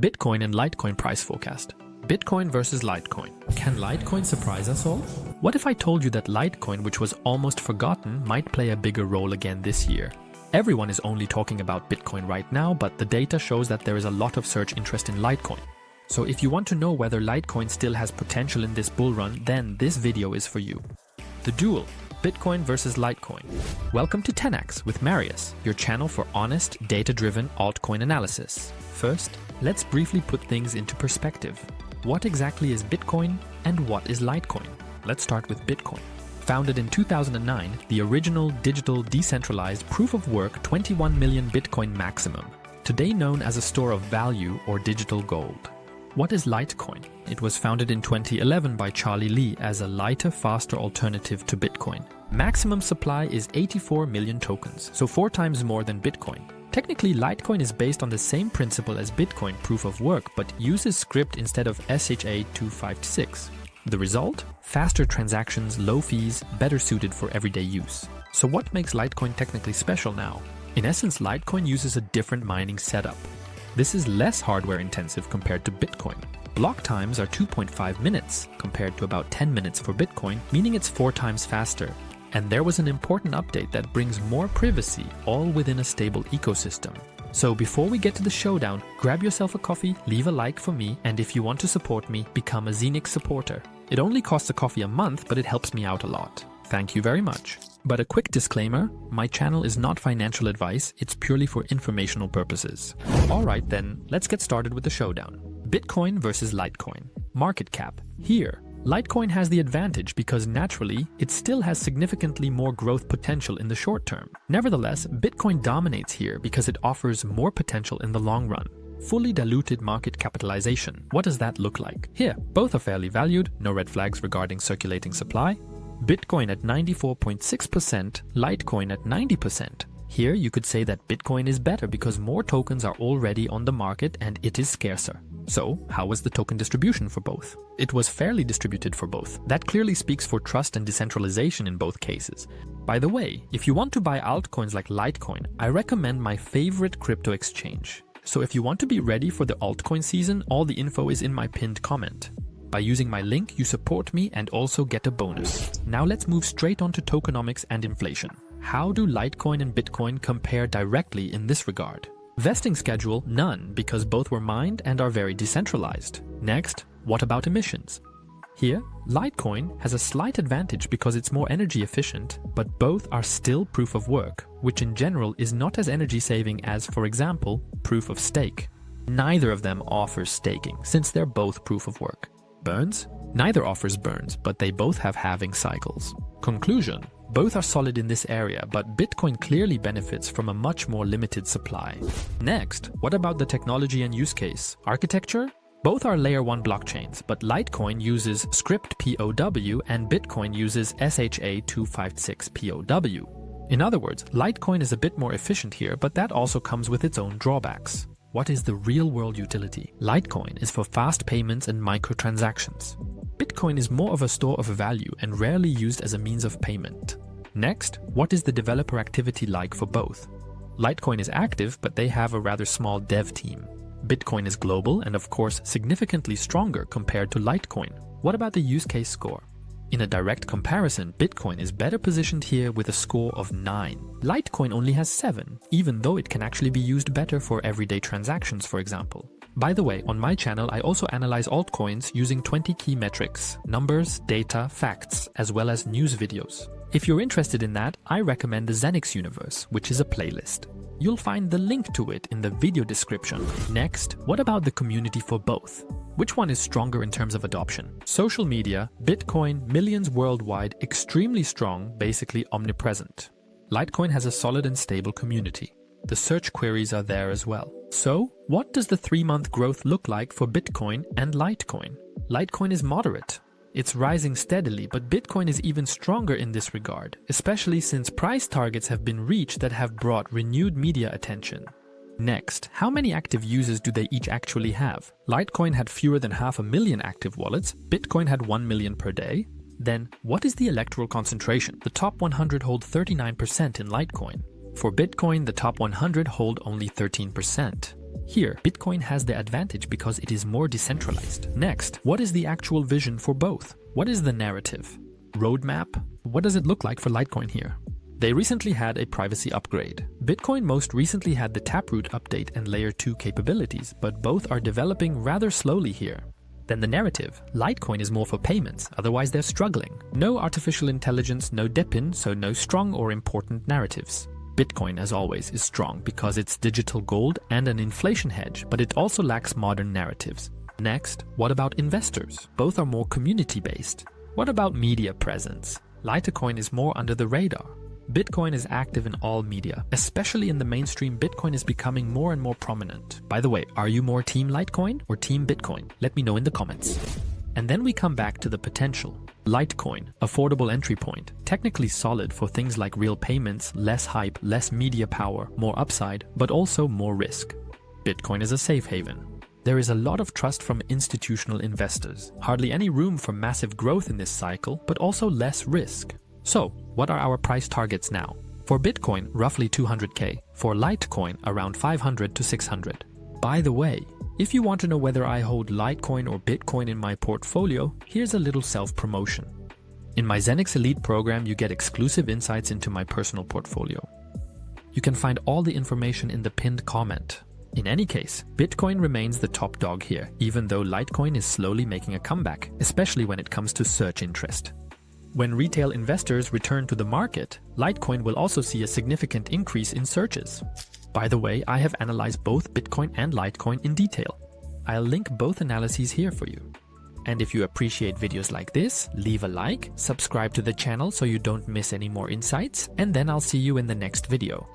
Bitcoin and Litecoin price forecast. Bitcoin versus Litecoin. Can Litecoin surprise us all? What if I told you that Litecoin, which was almost forgotten, might play a bigger role again this year? Everyone is only talking about Bitcoin right now, but the data shows that there is a lot of search interest in Litecoin. So if you want to know whether Litecoin still has potential in this bull run, then this video is for you. The duel. Bitcoin versus Litecoin. Welcome to 10x with Marius, your channel for honest, data-driven altcoin analysis. First, let's briefly put things into perspective. What exactly is Bitcoin and what is Litecoin? Let's start with Bitcoin. Founded in 2009, the original digital decentralized proof-of-work 21 million Bitcoin maximum, today known as a store of value or digital gold. What is Litecoin? It was founded in 2011 by Charlie Lee as a lighter, faster alternative to Bitcoin. Maximum supply is 84 million tokens, so 4 times more than Bitcoin. Technically, Litecoin is based on the same principle as Bitcoin proof of work, but uses script instead of SHA-256. The result? Faster transactions, low fees, better suited for everyday use. So what makes Litecoin technically special now? In essence, Litecoin uses a different mining setup. This is less hardware intensive compared to Bitcoin. Block times are 2.5 minutes compared to about 10 minutes for Bitcoin, meaning it's 4 times faster. And there was an important update that brings more privacy, all within a stable ecosystem. So before we get to the showdown, grab yourself a coffee, leave a like for me, and if you want to support me, become a Zenix supporter. It only costs a coffee a month, but it helps me out a lot. Thank you very much. But a quick disclaimer, my channel is not financial advice, it's purely for informational purposes. Alright then, let's get started with the showdown. Bitcoin versus Litecoin. Market cap. Here, Litecoin has the advantage because naturally, it still has significantly more growth potential in the short term. Nevertheless, Bitcoin dominates here because it offers more potential in the long run. Fully diluted market capitalization. What does that look like? Here, both are fairly valued, no red flags regarding circulating supply. Bitcoin at 94.6%, Litecoin at 90%. Here you could say that Bitcoin is better because more tokens are already on the market and it is scarcer. So, how was the token distribution for both? It was fairly distributed for both. That clearly speaks for trust and decentralization in both cases. By the way, if you want to buy altcoins like Litecoin, I recommend my favorite crypto exchange. So if you want to be ready for the altcoin season, all the info is in my pinned comment. By using my link, you support me and also get a bonus. Now let's move straight on to tokenomics and inflation. How do Litecoin and Bitcoin compare directly in this regard? Vesting schedule, none, because both were mined and are very decentralized. Next, what about emissions? Here, Litecoin has a slight advantage because it's more energy efficient, but both are still proof of work, which in general is not as energy saving as, for example, proof of stake. Neither of them offers staking, since they're both proof of work. Burns? Neither offers burns, but they both have halving cycles. Conclusion? Both are solid in this area, but Bitcoin clearly benefits from a much more limited supply. Next, what about the technology and use case? Architecture? Both are layer 1 blockchains, but Litecoin uses script POW and Bitcoin uses SHA-256 POW. In other words, Litecoin is a bit more efficient here, but that also comes with its own drawbacks. What is the real-world utility? Litecoin is for fast payments and microtransactions. Bitcoin is more of a store of value and rarely used as a means of payment. Next, what is the developer activity like for both? Litecoin is active, but they have a rather small dev team. Bitcoin is global and of course significantly stronger compared to Litecoin. What about the use case score? In a direct comparison, Bitcoin is better positioned here with a score of 9. Litecoin only has 7, even though it can actually be used better for everyday transactions, for example. By the way, on my channel I also analyze altcoins using 20 key metrics, numbers, data, facts, as well as news videos. If you're interested in that, I recommend the Zenix Universe, which is a playlist. You'll find the link to it in the video description. Next, what about the community for both? Which one is stronger in terms of adoption? Social media, Bitcoin, millions worldwide, extremely strong, basically omnipresent. Litecoin has a solid and stable community. The search queries are there as well. So, what does the 3-month growth look like for Bitcoin and Litecoin? Litecoin is moderate. It's rising steadily, but Bitcoin is even stronger in this regard, especially since price targets have been reached that have brought renewed media attention. Next, how many active users do they each actually have? Litecoin had fewer than 500,000 active wallets, Bitcoin had 1 million per day. Then, what is the electoral concentration? The top 100 hold 39% in Litecoin. For Bitcoin, the top 100 hold only 13%. Here, Bitcoin has the advantage because it is more decentralized. Next, what is the actual vision for both? What is the narrative? Roadmap? What does it look like for Litecoin here? They recently had a privacy upgrade. Bitcoin most recently had the Taproot update and Layer 2 capabilities, but both are developing rather slowly here. Then the narrative. Litecoin is more for payments, otherwise they're struggling. No artificial intelligence, no DePIN, so no strong or important narratives. Bitcoin, as always, is strong because it's digital gold and an inflation hedge, but it also lacks modern narratives. Next, what about investors? Both are more community-based. What about media presence? Litecoin is more under the radar. Bitcoin is active in all media, especially in the mainstream. Bitcoin is becoming more and more prominent. By the way, are you more Team Litecoin or Team Bitcoin? Let me know in the comments. And then we come back to the potential. Litecoin, affordable entry point, technically solid for things like real payments, less hype, less media power, more upside, but also more risk. Bitcoin is a safe haven. There is a lot of trust from institutional investors, hardly any room for massive growth in this cycle, but also less risk. So, what are our price targets now? For Bitcoin, roughly 200k. For Litecoin, around 500 to 600. By the way, if you want to know whether I hold Litecoin or Bitcoin in my portfolio, here's a little self-promotion. In my Zenix Elite program, you get exclusive insights into my personal portfolio. You can find all the information in the pinned comment. In any case, Bitcoin remains the top dog here, even though Litecoin is slowly making a comeback, especially when it comes to search interest. When retail investors return to the market, Litecoin will also see a significant increase in searches. By the way, I have analyzed both Bitcoin and Litecoin in detail. I'll link both analyses here for you. And if you appreciate videos like this, leave a like, subscribe to the channel so you don't miss any more insights, and then I'll see you in the next video.